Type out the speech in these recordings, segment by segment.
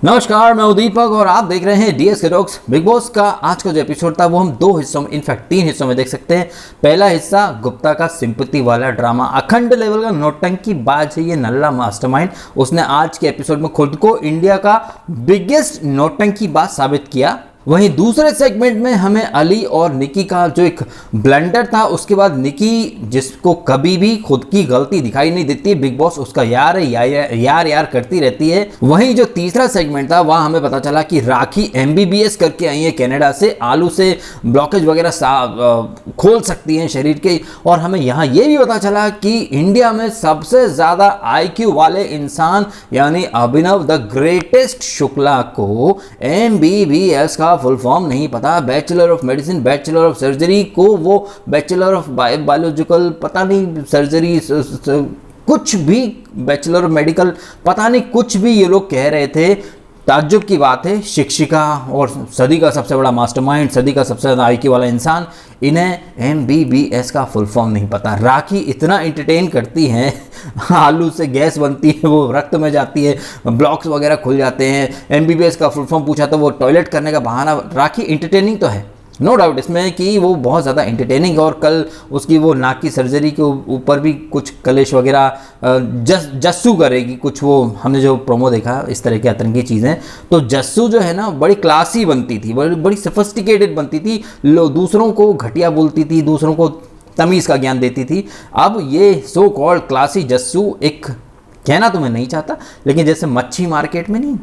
नमस्कार, मैं दीपक और आप देख रहे हैं डीएस के टॉक्स। बिग बॉस का आज का जो एपिसोड था वो हम दो हिस्सों में, इनफैक्ट 3 हिस्सों में देख सकते हैं। पहला हिस्सा गुप्ता का सिंपैथी वाला ड्रामा, अखंड लेवल का नौटंकी बाज है ये नल्ला मास्टरमाइंड। उसने आज के एपिसोड में खुद को इंडिया का बिगेस्ट नौटंकी बाज साबित किया। वहीं दूसरे सेगमेंट में हमें अली और निकी का जो एक ब्लंडर था, उसके बाद निकी जिसको कभी भी खुद की गलती दिखाई नहीं देती, बिग बॉस उसका यार यार करती रहती है। वहीं जो तीसरा सेगमेंट था वहाँ हमें पता चला कि राखी MBBS करके आई है कनाडा से, आलू से ब्लॉकेज वगैरह खोल सकती हैं शरीर के। और हमें यहाँ ये भी पता चला कि इंडिया में सबसे ज़्यादा IQ वाले इंसान यानी अभिनव द ग्रेटेस्ट शुक्ला को MBBS का फुल फॉर्म नहीं पता। Bachelor of medicine, bachelor of surgery को वो बैचलर ऑफ बायोलॉजिकल पता नहीं सर्जरी कुछ भी, बैचलर ऑफ मेडिकल पता नहीं कुछ भी ये लोग कह रहे थे। ताज्जुब की बात है, शिक्षिका और सदी का सबसे बड़ा मास्टरमाइंड, सदी का सबसे ज़्यादा IQ वाला इंसान, इन्हें MBBS का फुल फॉर्म नहीं पता। राखी इतना एंटरटेन करती हैं, आलू से गैस बनती है, वो रक्त में जाती है, ब्लॉक्स वगैरह खुल जाते हैं। MBBS का फुल फॉर्म पूछा तो वो टॉयलेट करने का बहाना। राखी एंटरटेनिंग तो है, नो डाउट इसमें कि वो बहुत ज़्यादा एंटरटेनिंग। और कल उसकी वो नाक की सर्जरी के ऊपर भी कुछ कलेश वगैरह जस्सू करेगी कुछ, वो हमने जो प्रोमो देखा इस तरह की आतंकी चीज़ें। तो जस्सू जो है ना बड़ी क्लासी बनती थी, बड़ी सोफिस्टिकेटेड बनती थी, दूसरों को घटिया बोलती थी, दूसरों को तमीज़ का ज्ञान देती थी। अब ये सो कॉल्ड क्लासी जस्सू, एक कहना तो मैं नहीं चाहता लेकिन जैसे मच्छी मार्केट में नहीं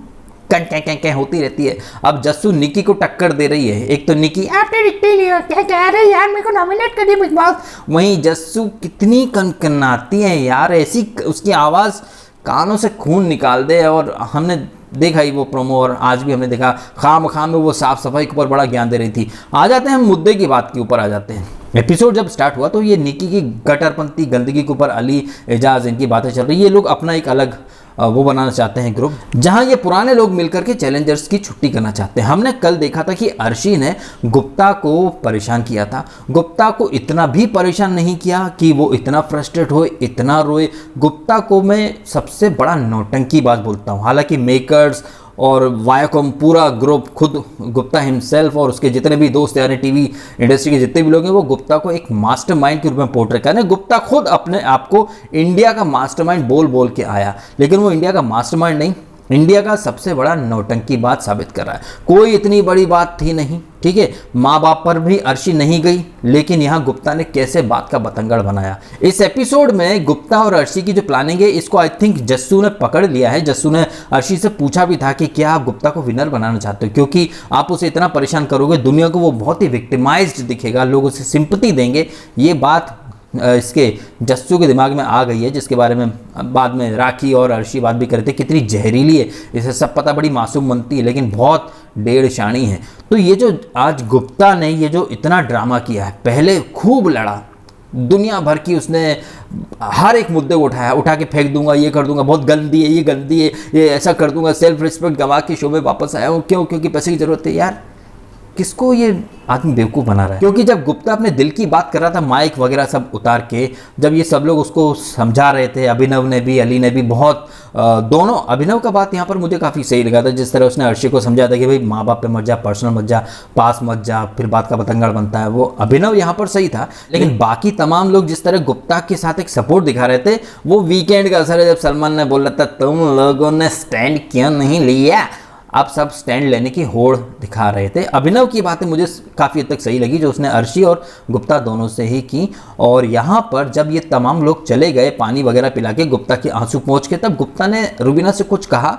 कं होती रहती है, अब जस्सू निकी को टक्कर दे रही है। एक तो निकी आपने दिखते नहीं हो, क्या कह रहे यार, मेरे को नॉमिनेट कर दिया बिग बॉस। वहीं जस्सू कितनी कनकनाती है यार, ऐसी उसकी आवाज़ कानों से खून निकाल दे। और हमने देखा ही वो प्रोमो और आज भी हमने देखा खाम में वो साफ सफाई के ऊपर बड़ा ज्ञान दे रही थी। आ जाते हैं हम मुद्दे की बात के ऊपर आ जाते हैं। एपिसोड जब स्टार्ट हुआ तो ये निकी की गटरपंथी गंदगी के ऊपर अली एजाज इनकी बातें चल रही। ये लोग अपना एक अलग वो बनाना चाहते हैं ग्रुप, जहां ये पुराने लोग मिलकर के चैलेंजर्स की छुट्टी करना चाहते हैं। हमने कल देखा था कि अर्शी ने गुप्ता को परेशान किया था। गुप्ता को इतना भी परेशान नहीं किया कि वो इतना फ्रस्ट्रेट हो, इतना रोए। गुप्ता को मैं सबसे बड़ा नौटंकीबाज बोलता हूँ। हालांकि मेकर्स और वायाकॉम पूरा ग्रुप, खुद गुप्ता हिमसेल्फ और उसके जितने भी दोस्त यानी टीवी इंडस्ट्री के जितने भी लोग हैं, वो गुप्ता को एक मास्टरमाइंड के रूप में पोर्ट्रेट कर रहे हैं। गुप्ता खुद अपने आप को इंडिया का मास्टरमाइंड बोल के आया, लेकिन वो इंडिया का मास्टरमाइंड नहीं, इंडिया का सबसे बड़ा नौटंकीबाज साबित कर रहा है। कोई इतनी बड़ी बात थी नहीं, ठीक है, माँ बाप पर भी अर्शी नहीं गई, लेकिन यहाँ गुप्ता ने कैसे बात का बतंगड़ बनाया। इस एपिसोड में गुप्ता और अर्शी की जो प्लानिंग है, इसको आई थिंक जस्सू ने पकड़ लिया है। जस्सू ने अर्शी से पूछा भी था कि क्या आप गुप्ता को विनर बनाना चाहते हो, क्योंकि आप उसे इतना परेशान करोगे दुनिया को वो बहुत ही विक्टिमाइज्ड दिखेगा, लोग उसे सिंपैथी देंगे। ये बात इसके जस्सू के दिमाग में आ गई है, जिसके बारे में बाद में राखी और अर्शी बात भी करते कितनी जहरीली है, इसे सब पता, बड़ी मासूम बनती है लेकिन बहुत डेढ़ शानी है। तो ये जो आज गुप्ता ने ये जो इतना ड्रामा किया है, पहले खूब लड़ा, दुनिया भर की उसने हर एक मुद्दे को उठा के फेंक दूंगा, ये कर दूंगा, बहुत गंदी है, ये गंदी है, ये ऐसा कर दूंगा, सेल्फ रिस्पेक्ट गंवा के शो में वापस आया हूँ। क्यों? क्योंकि पैसे की जरूरत है। यार किसको ये आदमी बेवकूफ़ बना रहा है? क्योंकि जब गुप्ता अपने दिल की बात कर रहा था माइक वगैरह सब उतार के, जब ये सब लोग उसको समझा रहे थे, अभिनव ने भी अली ने भी बहुत दोनों, अभिनव का बात यहाँ पर मुझे काफ़ी सही लगा था, जिस तरह उसने अर्शी को समझा था कि भाई माँ बाप पे मत जा, पर्सनल मत जा, पास मत जा, फिर बात का बतंगड़ बनता है। वो अभिनव यहाँ पर सही था, लेकिन बाकी तमाम लोग जिस तरह गुप्ता के साथ एक सपोर्ट दिखा रहे थे, वो वीकेंड का असर है। जब सलमान ने बोला था तुम लोगों ने स्टैंड क्यों नहीं लिया, आप सब स्टैंड लेने की होड़ दिखा रहे थे। अभिनव की बातें मुझे काफ़ी हद तक सही लगी, जो उसने अर्शी और गुप्ता दोनों से ही की। और यहाँ पर जब ये तमाम लोग चले गए पानी वगैरह पिला के, गुप्ता के आंसू पहुँच के, तब गुप्ता ने रुबीना से कुछ कहा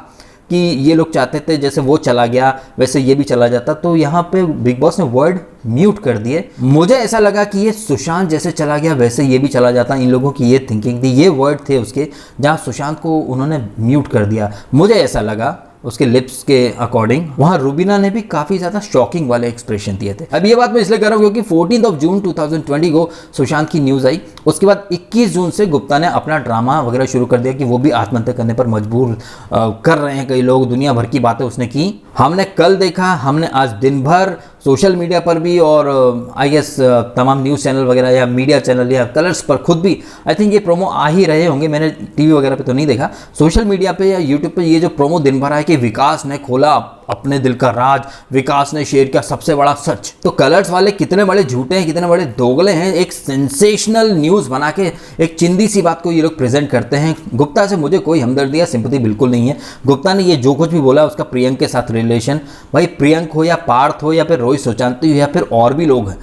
कि ये लोग चाहते थे जैसे वो चला गया वैसे ये भी चला जाता। तो यहाँ पे बिग बॉस ने वर्ड म्यूट कर दिए। मुझे ऐसा लगा कि ये सुशांत जैसे चला गया वैसे ये भी चला जाता। इन लोगों की ये थिंकिंग थी, ये वर्ड थे उसके, जहाँ सुशांत को उन्होंने म्यूट कर दिया, मुझे ऐसा लगा उसके लिप्स के अकॉर्डिंग। वहाँ रुबीना ने भी काफ़ी ज़्यादा शॉकिंग वाले एक्सप्रेशन दिए थे। अब ये बात मैं इसलिए कर रहा हूँ क्योंकि 14 जून 2020 को सुशांत की न्यूज़ आई। उसके बाद 21 जून से गुप्ता ने अपना ड्रामा वगैरह शुरू कर दिया कि वो भी आत्महत्या करने पर मजबूर कर रहे हैं कई लोग, दुनिया भर की बातें उसने की। हमने कल देखा, हमने आज दिन भर सोशल मीडिया पर भी और आई गेस तमाम न्यूज़ चैनल वगैरह या मीडिया चैनल या कलर्स पर खुद भी आई थिंक ये प्रोमो आ ही रहे होंगे। मैंने टीवी वगैरह पे तो नहीं देखा, सोशल मीडिया पे या यूट्यूब पे ये जो प्रोमो दिन भर आया कि विकास ने खोला अपने दिल का राज, विकास ने शेयर किया सबसे बड़ा सच। तो कलर्स वाले कितने बड़े झूठे हैं, कितने बड़े दोगले हैं। एक सेंसेशनल न्यूज़ बना के एक चिंदी सी बात को ये लोग प्रेजेंट करते हैं। गुप्ता से मुझे कोई हमदर्दी या सिंपैथी बिल्कुल नहीं है। गुप्ता ने ये जो कुछ भी बोला उसका प्रियंक के साथ रिलेशन, भाई प्रियंक हो या पार्थ हो या फिर रोहित सुशांत हो या फिर और भी लोग हैं,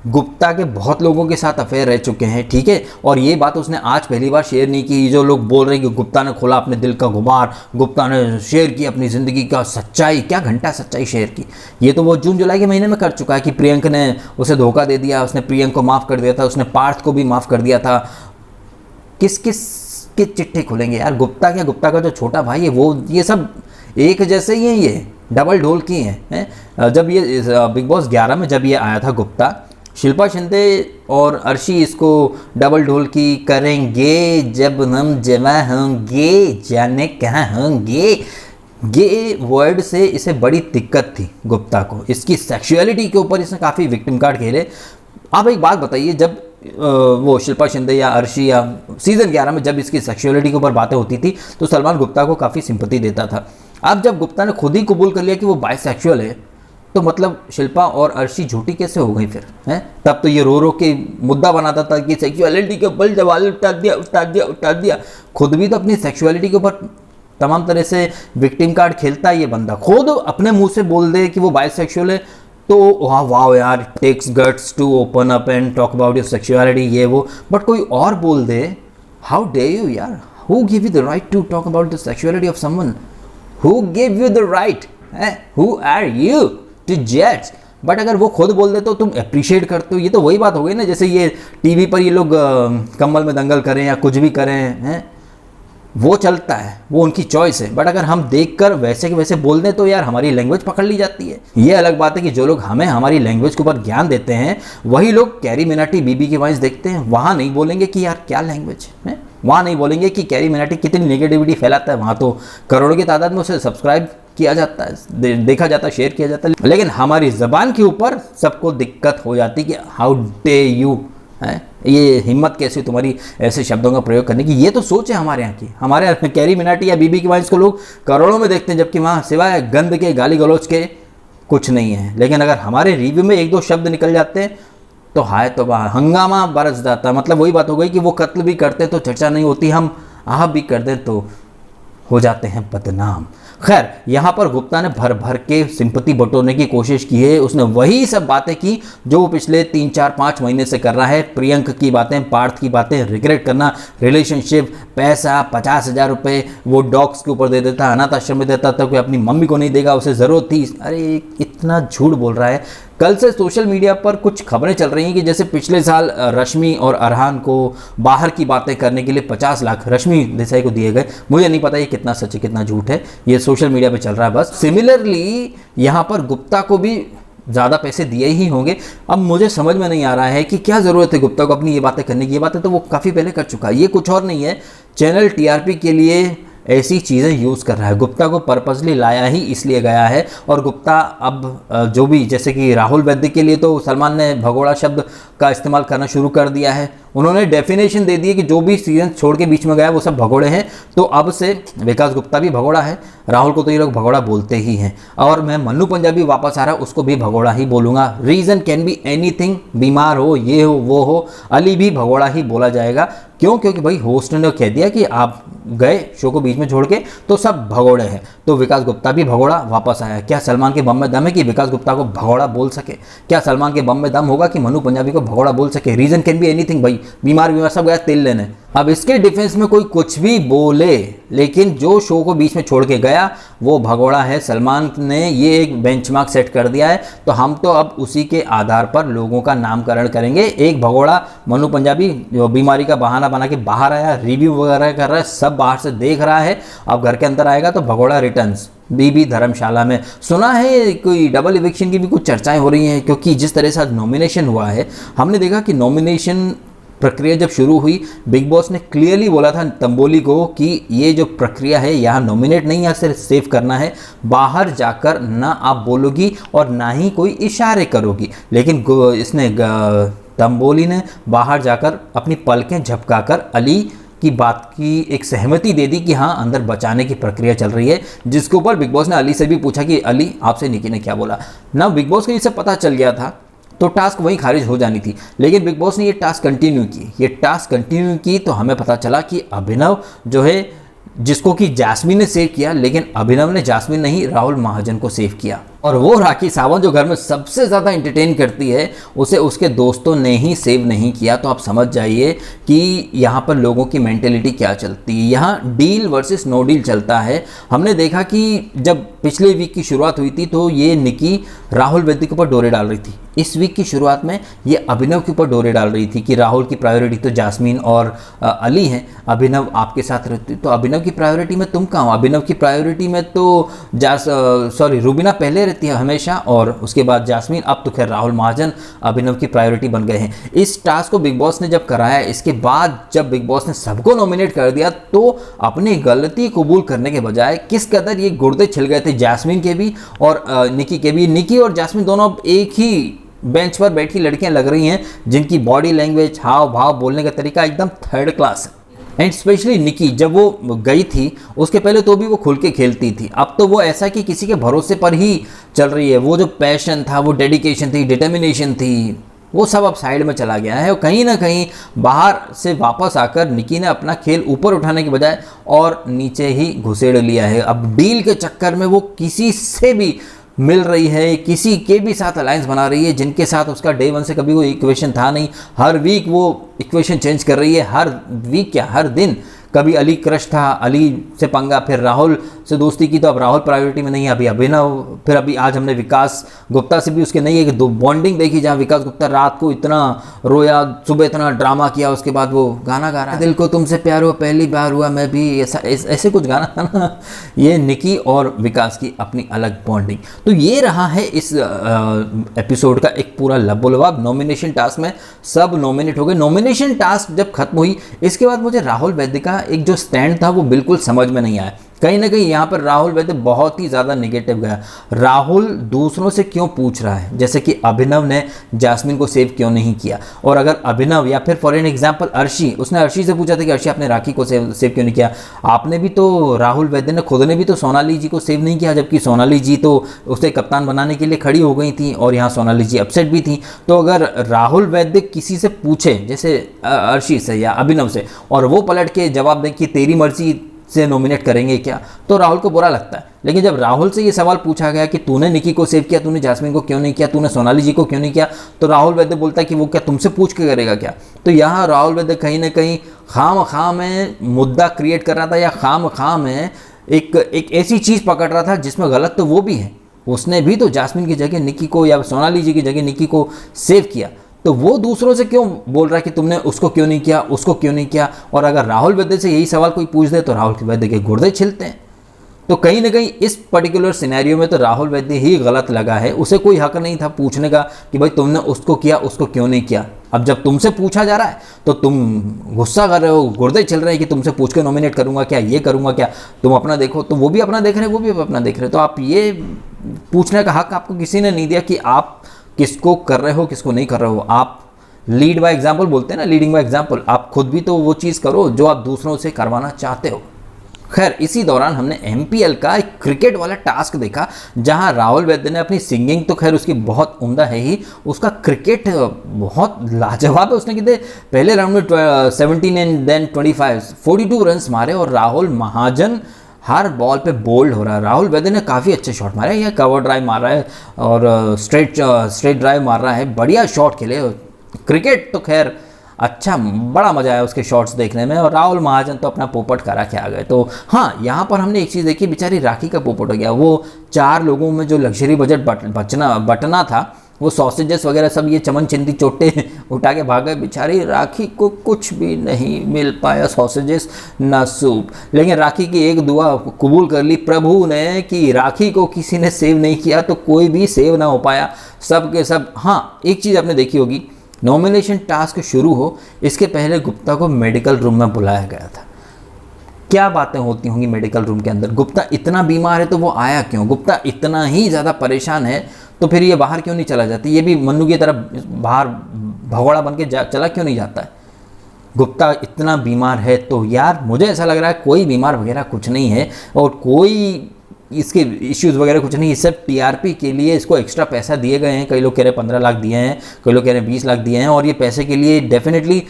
गुप्ता के बहुत लोगों के साथ अफेयर रह चुके हैं, ठीक है। और ये बात उसने आज पहली बार शेयर नहीं की। जो लोग बोल रहे हैं कि गुप्ता ने खोला अपने दिल का गुबार, गुप्ता ने शेयर की अपनी ज़िंदगी का सच्चाई, क्या घंटा सच्चाई शेयर की, ये तो वो जून जुलाई के महीने में कर चुका है कि प्रियंक ने उसे धोखा दे दिया, उसने प्रियंक को माफ़ कर दिया था, उसने पार्थ को भी माफ़ कर दिया था। किस किस के चिट्ठे खुलेंगे यार। गुप्ता क्या, गुप्ता का जो छोटा भाई है वो, ये सब एक जैसे ही हैं, ये डबल ढोल की हैं। जब ये बिग बॉस 11 में जब ये आया था गुप्ता, शिल्पा शिंदे और अर्शी इसको डबल ढोल की करेंगे जब हम जमा होंगे, जाने कहाँ होंगे। ये वर्ड से इसे बड़ी दिक्कत थी गुप्ता को, इसकी सेक्सुअलिटी के ऊपर इसने काफ़ी विक्टिम कार्ड खेले। आप एक बात बताइए, जब वो शिल्पा शिंदे या अर्शी या सीज़न 11 में जब इसकी सेक्सुअलिटी के ऊपर बातें होती थी तो सलमान गुप्ता को काफ़ी सिंपैथी देता था। अब जब गुप्ता ने खुद ही कबूल कर लिया कि वो बाइसेक्सुअल है, तो मतलब शिल्पा और अर्शी झूठी कैसे हो गई फिर, हैं? तब तो ये रो रो के मुद्दा बनाता था कि सेक्सुअलिटी के ऊपर सवाल उठा दिया। खुद भी तो अपनी सेक्सुअलिटी के ऊपर तमाम तरह से विक्टिम कार्ड खेलता है ये बंदा। खुद अपने मुंह से बोल दे कि वो बाइसेक्सुअल है तो वाह यार, takes guts to open up and talk about your sexuality, ये वो। बट कोई और बोल दे, हाउ डे यू यार, who give you the right to talk about the sexuality of someone, who give you the right, who are you to जज। But अगर वो खुद बोल दे तो तुम अप्रिशिएट करते हो। ये तो वही बात हो गई ना, जैसे ये टीवी पर ये लोग कमल में दंगल करें या कुछ भी करें, हैं, वो चलता है, वो उनकी चॉइस है। बट अगर हम देखकर वैसे के वैसे बोल दें तो यार हमारी लैंग्वेज पकड़ ली जाती है। ये अलग बात है कि जो लोग हमें हमारी लैंग्वेज के ऊपर ज्ञान देते हैं वही लोग कैरी मिनाटी बीबी की वॉइस देखते हैं, वहाँ नहीं बोलेंगे कि यार क्या लैंग्वेज है, वहाँ नहीं बोलेंगे कि कैरी मिनाटी कितनी नेगेटिविटी फैलाता है। वहाँ तो करोड़ों की तादाद में उसे सब्सक्राइब किया जाता है, देखा जाता है, शेयर किया जाता है। लेकिन हमारी ज़बान के ऊपर सबको दिक्कत हो जाती है कि हाउ डे यू, है ये हिम्मत कैसी तुम्हारी ऐसे शब्दों का प्रयोग करने की। ये तो सोच है हमारे यहाँ की। हमारे यहाँ कैरी मिनाटी या बीबी की वॉइस को लोग करोड़ों में देखते हैं, जबकि वहाँ सिवाय गंद के, गाली गलौज के कुछ नहीं है। लेकिन अगर हमारे रिव्यू में एक दो शब्द निकल जाते हैं तो हाय तो हंगामा बरस जाता। मतलब वही बात हो गई कि वो कत्ल भी करते तो चर्चा नहीं होती, हम आह भी कर दें तो हो जाते हैं बदनाम। खैर, यहाँ पर गुप्ता ने भर भर के सिंपैथी बटोरने की कोशिश की है। उसने वही सब बातें की जो वो पिछले 3-4-5 महीने से कर रहा है। प्रियंक की बातें, पार्थ की बातें, रिग्रेट करना, रिलेशनशिप, पैसा, 50,000 रुपये वो डॉग्स के ऊपर दे देता, अनाथ आश्रम में देता था, कोई अपनी मम्मी को नहीं देगा, उसे ज़रूरत थी। अरे इतना झूठ बोल रहा है। कल से सोशल मीडिया पर कुछ खबरें चल रही हैं कि जैसे पिछले साल रश्मि और अरहान को बाहर की बातें करने के लिए 50 लाख रश्मि देसाई को दिए गए। मुझे नहीं पता ये कितना सच है कितना झूठ है, ये सोशल मीडिया पे चल रहा है बस। सिमिलरली यहाँ पर गुप्ता को भी ज़्यादा पैसे दिए ही होंगे। अब मुझे समझ में नहीं आ रहा है कि क्या ज़रूरत है गुप्ता को अपनी ये बातें करने की। ये बातें तो वो काफ़ी पहले कर चुका है। ये कुछ और नहीं है, चैनल टीआरपी के लिए ऐसी चीज़ें यूज़ कर रहा है। गुप्ता को पर्पसली लाया ही इसलिए गया है। और गुप्ता अब जो भी, जैसे कि राहुल वैद्य के लिए तो सलमान ने भगोड़ा शब्द का इस्तेमाल करना शुरू कर दिया है। उन्होंने डेफिनेशन दे दी है कि जो भी सीजन छोड़ के बीच में गया वो सब भगोड़े हैं। तो अब से विकास गुप्ता भी भगोड़ा है, राहुल को तो ये लोग भगोड़ा बोलते ही हैं। और मैं मन्नू पंजाबी वापस आ रहा, उसको भी भगोड़ा ही बोलूँगा। रीज़न कैन बी एनीथिंग, बीमार हो, ये हो, वो हो, अली भी भगोड़ा ही बोला जाएगा। क्यों? क्योंकि भाई होस्ट ने कह दिया कि आप गए शो को बीच में छोड़ के तो सब भगोड़े हैं। तो विकास गुप्ता भी भगोड़ा वापस आया। क्या सलमान के बम में दम है कि विकास गुप्ता को भगोड़ा बोल सके? क्या सलमान के बम में दम होगा कि मन्नू पंजाबी को भगोड़ा बोल सके? रीज़न कैन बी एनीथिंग भाई, बीमार सब गया तेल लेने। अब इसके डिफेंस में कोई कुछ भी बोले, लेकिन जो शो को बीच में छोड़ के गया वो भगोड़ा है। सलमान ने ये एक बेंचमार्क सेट कर दिया है, तो हम तो अब उसी के आधार पर लोगों का नामकरण करेंगे। एक भगोड़ा मन्नू पंजाबी जो बीमारी का बहाना बना के बाहर आया, रिव्यू वगैरह कर रहा है, सब बाहर से देख रहा है। अब घर के अंदर आएगा तो भगोड़ा रिटर्न्स। बीबी धर्मशाला में सुना है कोई डबल इविक्शन की भी कुछ चर्चाएं हो रही हैं, क्योंकि जिस तरह से आज नॉमिनेशन हुआ है, हमने देखा कि नॉमिनेशन प्रक्रिया जब शुरू हुई, बिग बॉस ने क्लियरली बोला था तंबोली को कि ये जो प्रक्रिया है यहाँ नॉमिनेट नहीं, यहाँ सिर्फ सेव करना है, बाहर जाकर ना आप बोलोगी और ना ही कोई इशारे करोगी। लेकिन इसने तंबोली ने बाहर जाकर अपनी पलकें झपकाकर अली की बात की एक सहमति दे दी कि हाँ अंदर बचाने की प्रक्रिया चल रही है, जिसके ऊपर बिग बॉस ने अली से भी पूछा कि अली आपसे निकी ने क्या बोला ना। बिग बॉस को इसे पता चल गया था तो टास्क वहीं खारिज हो जानी थी, लेकिन बिग बॉस ने ये टास्क कंटिन्यू की तो हमें पता चला कि अभिनव जो है, जिसको कि जास्मीन ने सेव किया, लेकिन अभिनव ने जास्मीन नहीं राहुल महाजन को सेव किया। और वो राखी सावंत जो घर में सबसे ज़्यादा एंटरटेन करती है, उसे उसके दोस्तों ने ही सेव नहीं किया। तो आप समझ जाइए कि यहाँ पर लोगों की मेंटेलिटी क्या चलती है। यहाँ डील वर्सेस नो डील चलता है। हमने देखा कि जब पिछले वीक की शुरुआत हुई थी तो ये निकी राहुल वैद्य के ऊपर डोरे डाल रही थी। इस वीक की शुरुआत में ये अभिनव के ऊपर डोरे डाल रही थी कि राहुल की प्रायोरिटी तो जास्मीन और अली हैं, अभिनव आपके साथ रहती, तो अभिनव की प्रायोरिटी में तुम कहाँ हो? अभिनव की प्रायोरिटी में तो रुबीना पहले रहती है हमेशा, और उसके बाद जास्मीन, अब तो खैर राहुल महाजन अभिनव की प्रायोरिटी बन गए हैं। इस टास्क को बिग बॉस ने जब कराया, इसके बाद जब बिग बॉस ने सबको नॉमिनेट कर दिया तो अपनी गलती कबूल करने के बजाय किस कदर ये गुर्दे छिल गए थे जास्मीन के भी और निकी के भी। निकी और जास्मीन दोनों अब एक ही बेंच पर बैठी लड़कियां लग रही हैं, जिनकी बॉडी लैंग्वेज, हाव भाव, बोलने का तरीका एकदम थर्ड क्लास है। एंड स्पेशली निकी जब वो गई थी उसके पहले तो भी वो खुल के खेलती थी, अब तो वो ऐसा कि किसी के भरोसे पर ही चल रही है। वो जो पैशन था, वो डेडिकेशन थी, डिटर्मिनेशन थी, वो सब अब साइड में चला गया है। और कहीं ना कहीं बाहर से वापस आकर निकी ने अपना खेल ऊपर उठाने के बजाय और नीचे ही घुसेड़ लिया है। अब डील के चक्कर में वो किसी से भी मिल रही है, किसी के भी साथ अलायंस बना रही है जिनके साथ उसका डे वन से कभी कोई इक्वेशन था नहीं। हर वीक वो इक्वेशन चेंज कर रही है, हर वीक क्या हर दिन। कभी अली क्रश था, अली से पंगा, फिर राहुल से दोस्ती की तो अब राहुल प्रायोरिटी में नहीं है, अभी अभिनव, फिर अभी आज हमने विकास गुप्ता से भी उसके नहीं है कि दो बॉन्डिंग देखी जहाँ विकास गुप्ता रात को इतना रोया, सुबह इतना ड्रामा किया, उसके बाद वो गाना गा रहा है, दिल को तुमसे प्यार हुआ पहली बार हुआ मैं भी, ऐसे कुछ गाना था ना। ये निकी और विकास की अपनी अलग बॉन्डिंग। तो ये रहा है इस एपिसोड का एक पूरा लबोलबाब। नॉमिनेशन टास्क में सब नॉमिनेट हो गए। नॉमिनेशन टास्क जब खत्म हुई इसके बाद मुझे राहुल वैद्य का एक जो स्टैंड था वो बिल्कुल समझ में नहीं आया। कहीं ना कहीं यहाँ पर राहुल वैद्य बहुत ही ज़्यादा नेगेटिव गया। राहुल दूसरों से क्यों पूछ रहा है, जैसे कि अभिनव ने जास्मीन को सेव क्यों नहीं किया, और अगर अभिनव या फिर फॉर एन एग्जांपल अर्शी, उसने अर्शी से पूछा था कि अर्शी आपने राखी को सेव क्यों नहीं किया। आपने भी तो, राहुल वैद्य ने खुद ने भी तो सोनाली जी को सेव नहीं किया, जबकि सोनाली जी तो उसे कप्तान बनाने के लिए खड़ी हो गई थी और यहाँ सोनाली जी अपसेट भी थी। तो अगर राहुल वैद्य किसी से पूछे जैसे अर्शी से या अभिनव से और वो पलट के जवाब दे कि तेरी मर्जी से नॉमिनेट करेंगे क्या, तो राहुल को बुरा लगता है। लेकिन जब राहुल से ये सवाल पूछा गया कि तूने निकी को सेव किया, तूने जास्मीन को क्यों नहीं किया, तूने सोनाली जी को क्यों नहीं किया, तो राहुल वैद्य बोलता है कि वो क्या तुमसे पूछ के करेगा क्या। तो यहाँ राहुल वैद्य कहीं ना कहीं खाम में मुद्दा क्रिएट कर रहा था, या खाम में एक ऐसी चीज़ पकड़ रहा था जिसमें गलत तो वो भी है। उसने भी तो जास्मीन की जगह निकी को या सोनाली जी की जगह निकी को सेव किया, तो वो दूसरों से क्यों बोल रहा है कि तुमने उसको क्यों नहीं किया, उसको क्यों नहीं किया। और अगर राहुल वैद्य से यही सवाल कोई पूछ दे तो राहुल वैद्य के गुर्दे छिलते हैं। तो कहीं ना कहीं इस पर्टिकुलर सिनेरियो में तो राहुल वैद्य ही गलत लगा है। उसे कोई हक नहीं था पूछने का कि भाई तुमने उसको किया, उसको क्यों नहीं किया। अब जब तुमसे पूछा जा रहा है तो तुम गुस्सा कर रहे हो, गुर्दे चल रहे हैं कि तुमसे पूछ के नॉमिनेट करूंगा क्या, ये करूंगा क्या, तुम अपना देखो। तो वो भी अपना देख रहे हैं, वो भी अपना देख रहे हैं। तो आप ये पूछने का हक आपको किसी ने नहीं दिया कि आप किसको कर रहे हो, किसको नहीं कर रहे हो। आप लीड बाय एग्जाम्पल बोलते हैं ना, लीडिंग बाय एग्जाम्पल। आप खुद भी तो वो चीज़ करो जो आप दूसरों से करवाना चाहते हो। खैर इसी दौरान हमने MPL का एक क्रिकेट वाला टास्क देखा, जहां राहुल वैद्य ने अपनी सिंगिंग तो खैर उसकी बहुत उम्दा है ही, उसका क्रिकेट बहुत लाजवाब है। उसने कितने पहले राउंड में 17 एंड देन 25 42 रन्स मारे, और राहुल महाजन हर बॉल पे बोल्ड हो रहा है। राहुल वैद्य ने काफ़ी अच्छे शॉट मारे, या कवर ड्राइव मार रहा है और स्ट्रेट ड्राइव मार रहा है, बढ़िया शॉट खेले। क्रिकेट तो खैर अच्छा, बड़ा मजा आया उसके शॉट्स देखने में। और राहुल महाजन तो अपना पोपट करा के आ गए। तो हाँ, यहाँ पर हमने एक चीज़ देखी, बेचारी राखी का पोपट हो गया। वो 4 लोगों में जो लग्जरी बजट बटना था, वो सॉसेजेस वगैरह सब ये चमन चिंदी चोटे उठा के भाग गए। बेचारी राखी को कुछ भी नहीं मिल पाया, सॉसेजेस ना सूप। लेकिन राखी की एक दुआ कबूल कर ली प्रभु ने कि राखी को किसी ने सेव नहीं किया तो कोई भी सेव ना हो पाया, सब के सब। हाँ, एक चीज़ आपने देखी होगी, नॉमिनेशन टास्क शुरू हो इसके पहले गुप्ता को मेडिकल रूम में बुलाया गया था। क्या बातें होती होंगी मेडिकल रूम के अंदर? गुप्ता इतना बीमार है तो वो आया क्यों? गुप्ता इतना ही ज़्यादा परेशान है तो फिर ये बाहर क्यों नहीं चला जाता? ये भी मन्नू की तरह बाहर भगोड़ा बन के चला क्यों नहीं जाता है? गुप्ता इतना बीमार है तो यार मुझे ऐसा लग रहा है कोई बीमार वगैरह कुछ नहीं है और कोई इसके इश्यूज़ वगैरह कुछ नहीं, सिर्फ टीआरपी के लिए इसको एक्स्ट्रा पैसा दिए गए हैं। कई लोग कह रहे हैं 15 लाख दिए हैं, कई लोग कह रहे हैं 20 लाख दिए हैं और ये पैसे के लिए डेफिनेटली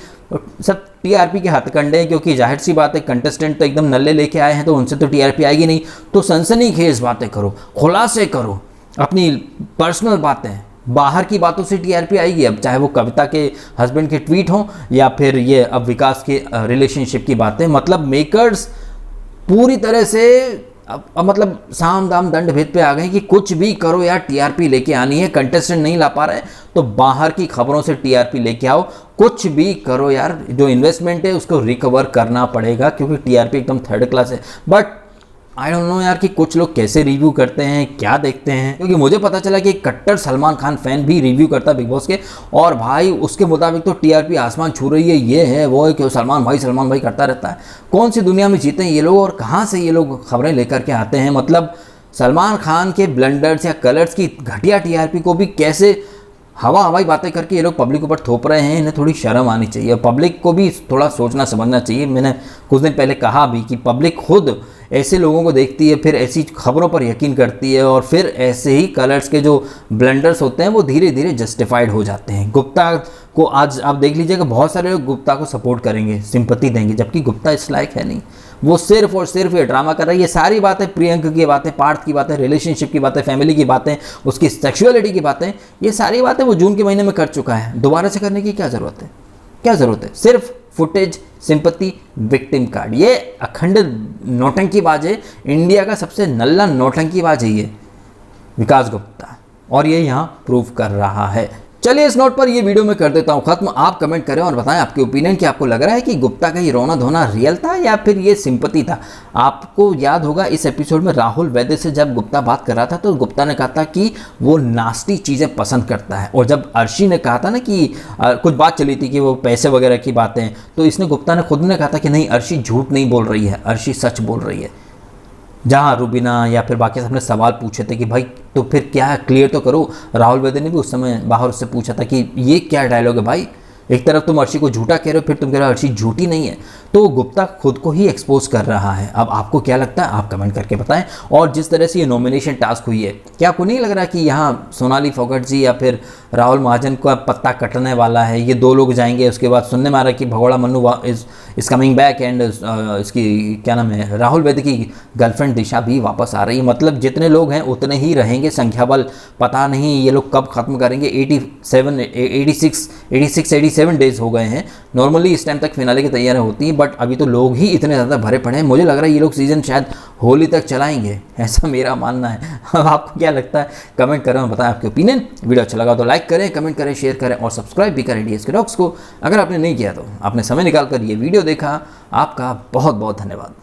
सब टीआरपी के हथकंडे हैं, क्योंकि जाहिर सी बात है कंटेस्टेंट तो एकदम नल्ले लेके आए हैं तो उनसे तो टीआरपी आएगी नहीं। तो सनसनीखेज बातें करो, खुलासे करो, अपनी पर्सनल बातें, बाहर की बातों से टीआरपी आएगी। अब चाहे वो कविता के हस्बैंड के ट्वीट हों या फिर ये अब विकास के रिलेशनशिप की बातें, मतलब मेकर्स पूरी तरह से अब मतलब साम दाम दंड भेद पे आ गए कि कुछ भी करो यार टीआरपी लेके आनी है। कंटेस्टेंट नहीं ला पा रहे तो बाहर की खबरों से टीआरपी लेके आओ, कुछ भी करो यार, जो इन्वेस्टमेंट है उसको रिकवर करना पड़ेगा क्योंकि टीआरपी एकदम थर्ड क्लास है। बट आई डोंट नो यार कि कुछ लोग कैसे रिव्यू करते हैं, क्या देखते हैं, क्योंकि मुझे पता चला कि एक कट्टर सलमान खान फैन भी रिव्यू करता है बिग बॉस के और भाई उसके मुताबिक तो टीआरपी आसमान छू रही है, ये है वो है, क्यों सलमान भाई करता रहता है। कौन सी दुनिया में जीते हैं ये लोग और कहाँ से ये लोग खबरें लेकर के आते हैं? मतलब सलमान खान के ब्लंडर्स या कलर्स की घटिया टीआरपी को भी कैसे हवाई बातें करके ये लोग पब्लिक ऊपर थोप रहे हैं। इन्हें थोड़ी शर्म आनी चाहिए, पब्लिक को भी थोड़ा सोचना समझना चाहिए। मैंने कुछ दिन पहले कहा भी कि पब्लिक खुद ऐसे लोगों को देखती है, फिर ऐसी खबरों पर यकीन करती है और फिर ऐसे ही कलर्स के जो ब्लंडर्स होते हैं वो धीरे धीरे जस्टिफाइड हो जाते हैं। गुप्ता को आज आप देख लीजिएगा बहुत सारे लोग गुप्ता को सपोर्ट करेंगे, सिंपैथी देंगे, जबकि गुप्ता इस लायक है नहीं। वो सिर्फ और सिर्फ ये ड्रामा कर रही है। ये सारी बातें प्रियंका की बातें, पार्थ की बातें, रिलेशनशिप की बातें, फैमिली की बातें, उसकी सेक्सुअलिटी की बातें, ये सारी बातें वो जून के महीने में कर चुका है। दोबारा से करने की क्या ज़रूरत है? क्या ज़रूरत है? सिर्फ फुटेज, सिंपैथी, विक्टिम कार्ड। ये अखंड नौटंकीबाज है, इंडिया का सबसे नल्ला नौटंकीबाज है ये विकास गुप्ता, और ये यहाँ प्रूव कर रहा है। चलिए इस नोट पर ये वीडियो मैं कर देता हूँ खत्म। आप कमेंट करें और बताएं आपके ओपिनियन कि आपको लग रहा है कि गुप्ता का ये रोना धोना रियल था या फिर ये सिंपैथी था। आपको याद होगा इस एपिसोड में राहुल वैद्य से जब गुप्ता बात कर रहा था तो गुप्ता ने कहा था कि वो नास्टी चीज़ें पसंद करता है, और जब अर्शी ने कहा था ना कि कुछ बात चली थी कि वो पैसे वगैरह की बातें, तो इसने गुप्ता ने खुद ने कहा था कि नहीं अर्शी झूठ नहीं बोल रही है, अर्शी सच बोल रही है। जहाँ रुबीना या फिर बाकी सबने सवाल पूछे थे कि भाई तो फिर क्या है, क्लियर तो करो। राहुल वैद्य ने भी उस समय बाहर उससे पूछा था कि ये क्या डायलॉग है भाई, एक तरफ तुम अर्शी को झूठा कह रहे हो, फिर तुम कह रहे हो अर्शी झूठी नहीं है। तो गुप्ता खुद को ही एक्सपोज कर रहा है। अब आपको क्या लगता है आप कमेंट करके बताएं। और जिस तरह से ये नॉमिनेशन टास्क हुई है, क्या आपको नहीं लग रहा कि यहाँ सोनाली फोगाट जी या फिर राहुल महाजन का पत्ता कटने वाला है? ये दो लोग जाएंगे, उसके बाद सुनने में आ रहा है कि भगोड़ा Mannu is coming back and इसकी क्या नाम है, राहुल वैद्य की गर्लफ्रेंड दिशा भी वापस आ रही है। मतलब जितने लोग हैं उतने ही रहेंगे, संख्या बल पता नहीं ये लोग कब खत्म करेंगे। 87 डेज हो गए हैं। नॉर्मली इस टाइम तक फिनाले की तैयारियां होती हैं, बट अभी तो लोग ही इतने ज़्यादा भरे पड़े हैं। मुझे लग रहा है ये लोग सीज़न शायद होली तक चलाएंगे, ऐसा मेरा मानना है। अब आपको क्या लगता है कमेंट करें और बताएं आपके ओपिनियन। वीडियो अच्छा लगा तो लाइक करें, कमेंट करें, शेयर करें और सब्सक्राइब भी करें डीएसके टॉक्स को। अगर आपने नहीं किया तो आपने समय निकाल कर ये वीडियो देखा, आपका बहुत बहुत धन्यवाद।